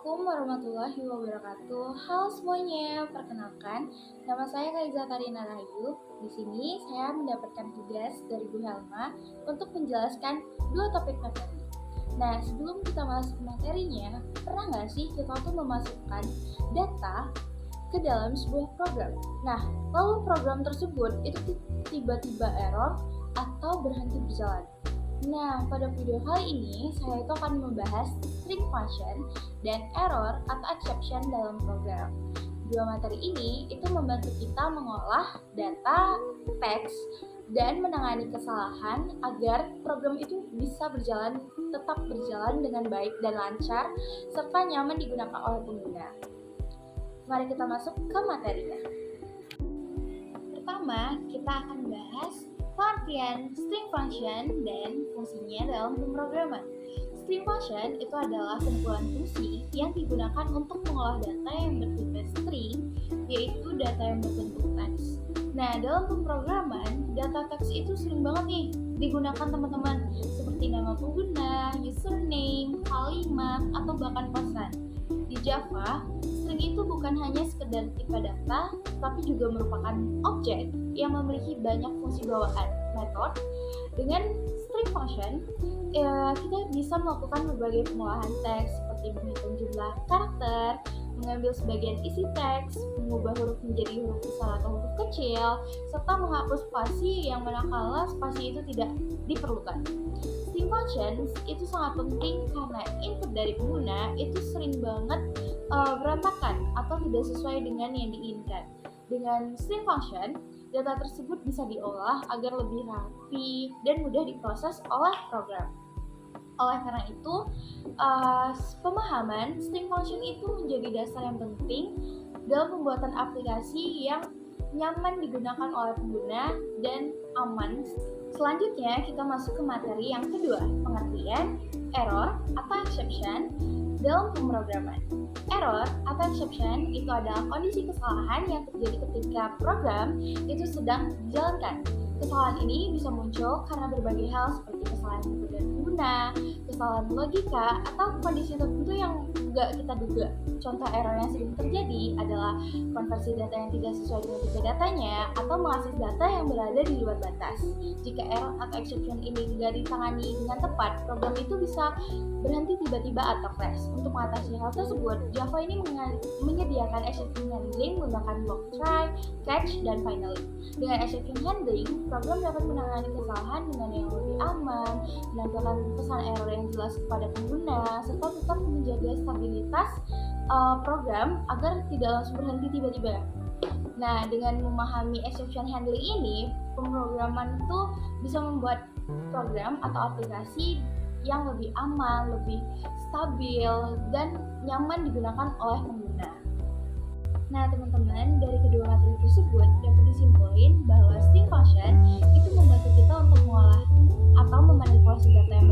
Assalamualaikum warahmatullahi wabarakatuh. Halo semuanya, perkenalkan nama saya Kaiza Karina Rahayu. Di sini saya mendapatkan tugas dari Bu Helma untuk menjelaskan dua topik materi. Nah, sebelum kita masuk ke materinya, pernah nggak sih kita tuh memasukkan data ke dalam sebuah program? Nah, lalu program tersebut itu tiba-tiba error atau berhenti berjalan. Nah, pada video kali ini saya itu akan membahas string function dan error atau exception dalam program. Dua materi ini itu membantu kita mengolah data, teks, dan menangani kesalahan agar program itu bisa tetap berjalan dengan baik dan lancar serta nyaman digunakan oleh pengguna. Mari kita masuk ke materinya. Pertama, kita akan bahas pengertian string function dan fungsinya dalam pemrograman. String function itu adalah kumpulan fungsi yang digunakan untuk mengolah data yang bertipe string, yaitu data yang berbentuk teks. Nah, dalam pemrograman, data teks itu sering banget nih digunakan teman-teman, seperti nama pengguna, username, kalimat, atau bahkan pesan. Di Java, string itu bukan hanya sekedar tipe data, tapi juga merupakan objek yang memiliki banyak fungsi bawaan metode. Dengan string function, kita bisa melakukan berbagai pengolahan teks seperti menghitung jumlah karakter, mengambil sebagian isi teks, mengubah huruf menjadi huruf besar atau huruf kecil, serta menghapus spasi yang manakala spasi itu tidak diperlukan. String functions itu sangat penting karena input dari pengguna itu sering banget berantakan atau tidak sesuai dengan yang diinginkan. Dengan string function, data tersebut bisa diolah agar lebih rapi dan mudah diproses oleh program. Oleh karena itu, pemahaman string function itu menjadi dasar yang penting dalam pembuatan aplikasi yang nyaman digunakan oleh pengguna dan aman. Selanjutnya, kita masuk ke materi yang kedua, pengertian error atau exception dalam pemrograman. Error atau exception itu adalah kondisi kesalahan yang terjadi ketika program itu sedang dijalankan. Kesalahan ini bisa muncul karena berbagai hal seperti kesalahan input dari pengguna, kesalahan logika, atau kondisi tertentu yang nggak kita duga. Contoh error yang sering terjadi adalah konversi data yang tidak sesuai dengan tipe datanya atau mengakses data yang berada di luar batas. Jika error atau exception ini nggak ditangani dengan tepat, program itu bisa berhenti tiba-tiba atau crash. Untuk mengatasi hal tersebut, Java ini menyediakan exception handling menggunakan block try, catch, dan finally. Dengan exception handling, program dapat menangani kesalahan dengan yang lebih aman, menampilkan pesan error yang jelas kepada pengguna, serta tetap menjaga stabilitas program agar tidak langsung berhenti tiba-tiba. Nah, dengan memahami exception handling ini, pemrograman itu bisa membuat program atau aplikasi yang lebih aman, lebih stabil, dan nyaman digunakan oleh pengguna. Nah, teman-teman, dari kedua materi tersebut dapat disimpulkan bahwa string function itu membantu kita untuk mengolah atau memanipulasi data yang